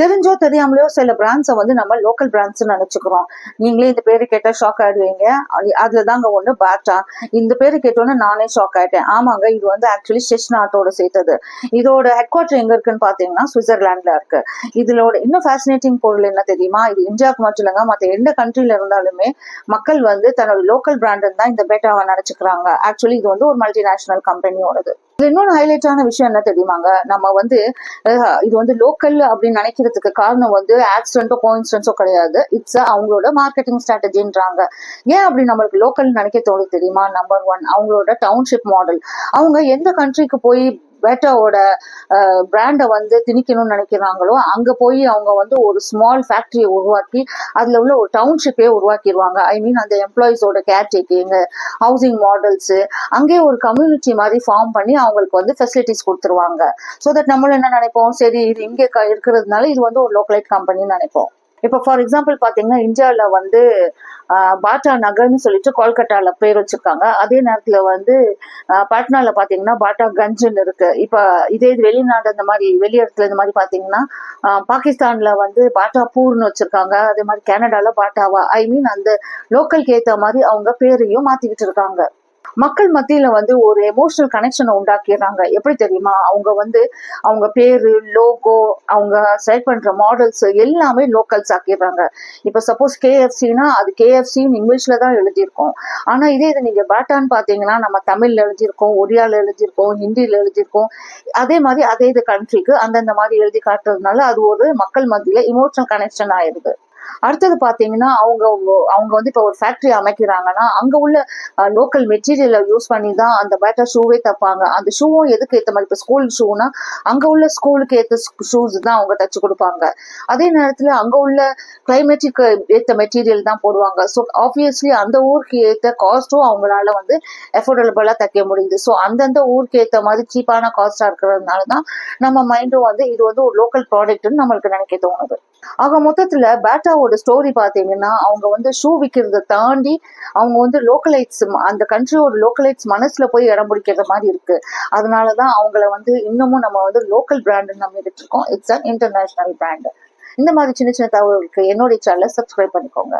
தெரிஞ்சோ தெரியாமலையோ சில பிராண்ட்ஸை வந்து நம்ம லோக்கல் பிராண்ட்ஸ் நினைச்சுக்கிறோம். நீங்களே இந்த பேரு கேட்டா ஷாக் ஆயிடுவீங்க. அதுலதாங்க ஒண்ணு பாட்டா. இந்த பேரு கேட்டோன்னு நானே ஷாக் ஆயிட்டேன். ஆமாங்க, இது வந்து ஆக்சுவலி செஸ்நாட்டோட சேர்த்தது. இதோட ஹெட் குவார்டர் எங்க இருக்குன்னு பாத்தீங்கன்னா சுவிட்சர்லாந்துல இருக்கு. இதோட இன்னும் ஃபேசினேட்டிங் பொருள் என்ன தெரியுமா? இது இந்தியாவுக்கு மட்டும் இல்லைங்க, மத்த எந்த கண்ட்ரில இருந்தாலுமே மக்கள் வந்து தன்னோட லோக்கல் பிராண்ட் தான் இந்த பேட்டாவை நினைச்சுக்கிறாங்க. ஆக்சுவலி இது வந்து ஒரு மல்டிநேஷனல் கம்பெனியோடது. இன்னொரு ஹைலைட்டான விஷயம் என்ன தெரியுமாங்க? நம்ம வந்து இது வந்து லோக்கல் அப்படின்னு நினைக்கிறதுக்கு காரணம் வந்து ஆக்சிடென்ட்டோ கோஇன்சிடென்ஸோ கிடையாது. இட்ஸ் அவங்களோட மார்க்கெட்டிங் ஸ்ட்ராட்டஜின்றாங்க. ஏன் அப்படி நம்மளுக்கு லோக்கல் நினைக்க தோணுது தெரியுமா? நம்பர் ஒன், அவங்களோட டவுன்ஷிப் மாடல். அவங்க எந்த கண்ட்ரிக்கு போய் பேட்டாவோட பிராண்டை வந்து திணிக்கணும்னு நினைக்கிறாங்களோ அங்க போய் அவங்க வந்து ஒரு ஸ்மால் ஃபேக்டரியை உருவாக்கி அதுல உள்ள ஒரு டவுன்ஷிப்பே உருவாக்கிடுவாங்க. ஐ மீன் அந்த எம்ப்ளாயிஸோட கேர் டேக்கிங், ஹவுசிங் மாடல்ஸ், அங்கேயே ஒரு கம்யூனிட்டி மாதிரி ஃபார்ம் பண்ணி அவங்களுக்கு வந்து ஃபெசிலிட்டிஸ் கொடுத்துருவாங்க. ஸோ தட் நம்மளும் என்ன நினைப்போம், சரி இது இங்கே இருக்கிறதுனால இது வந்து ஒரு லோக்கலைட் கம்பெனின்னு நினைப்போம். இப்போ ஃபார் எக்ஸாம்பிள் பாத்தீங்கன்னா இந்தியாவில வந்து பாட்டா நகர்னு சொல்லிட்டு கொல்கட்டால பேர் வச்சிருக்காங்க. அதே நேரத்துல வந்து பாட்னால பாத்தீங்கன்னா பாட்டா கஞ்சுன்னு இருக்கு. இப்ப இதே வெளிநாடு இந்த மாதிரி வெளி இடத்துல இந்த மாதிரி பாத்தீங்கன்னா பாகிஸ்தான்ல வந்து பாட்டா பூர்னு வச்சிருக்காங்க. அதே மாதிரி கனடால பாட்டாவா. ஐ மீன் அந்த லோக்கலுக்கு ஏத்த மாதிரி அவங்க பேரையும் மாத்திக்கிட்டு இருக்காங்க. மக்கள் மத்தியில வந்து ஒரு எமோஷனல் கனெக்ஷனை உண்டாக்கிடுறாங்க. எப்படி தெரியுமா? அவங்க வந்து அவங்க பேரு, லோகோ, அவங்க செலக்ட் பண்ற மாடல்ஸ் எல்லாமே லோக்கல்ஸ் ஆக்கிடுறாங்க. இப்ப சப்போஸ் கேஎஃப்சினா அது கேஎஃப்சின்னு இங்கிலீஷ்ல தான் எழுதியிருக்கோம். ஆனா இதே இது நீங்க பேட்டான்னு பாத்தீங்கன்னா நம்ம தமிழ்ல எழுதியிருக்கோம், ஒரியால எழுதியிருக்கோம், ஹிந்தியில எழுதியிருக்கோம். அதே மாதிரி அதே இது கண்ட்ரிக்கு அந்தந்த மாதிரி எழுதி காட்டுறதுனால அது ஒரு மக்கள் மத்தியில இமோஷனல் கனெக்ஷன் ஆயிருது. அடுத்தது பாத்தீங்கன்னா அவங்க அவங்க வந்து இப்ப ஒரு ஃபேக்டரி அமைக்கிறாங்கன்னா அங்க உள்ள லோக்கல் மெட்டீரியலை யூஸ் பண்ணி தான் அந்த பேட்டா ஷூவே தப்பாங்க. அந்த ஷூவும் எதுக்கு ஏற்ற மாதிரி, இப்போ ஸ்கூல் ஷூனா அங்க உள்ள ஸ்கூலுக்கு ஏற்ற ஷூஸ் தான் அவங்க தச்சு கொடுப்பாங்க. அதே நேரத்துல அங்க உள்ள கிளைமேட்டுக்கு ஏற்ற மெட்டீரியல் தான் போடுவாங்க. ஸோ ஆப்வியஸ்லி அந்த ஊருக்கு ஏற்ற காஸ்ட்டும் அவங்களால வந்து எஃபோர்டபுளா தைக்க முடியுது. ஸோ அந்தந்த ஊருக்கு ஏற்ற மாதிரி சீப்பான காஸ்டா இருக்கிறதுனால தான் நம்ம மைண்டும் வந்து இது வந்து ஒரு லோக்கல் ப்ராடக்ட்னு நம்மளுக்கு நினைக்க தோணுது. ஆக மொத்தத்துல பேட்டாவோட ஸ்டோரி பாத்தீங்கன்னா அவங்க வந்து ஷூ விற்கிறத தாண்டி அவங்க வந்து லோக்கலைட்ஸ், அந்த கண்ட்ரியோட லோக்கலைட்ஸ் மனசுல போய் இடம் பிடிக்கிற மாதிரி இருக்கு. அதனாலதான் அவங்கள வந்து இன்னமும் நம்ம வந்து லோக்கல் பிராண்ட் நம்பிட்டு இருக்கோம். It's an international brand. இந்த மாதிரி சின்ன சின்ன தகவலுக்கு என்னுடைய சேனலை சப்ஸ்கிரைப் பண்ணிக்கோங்க.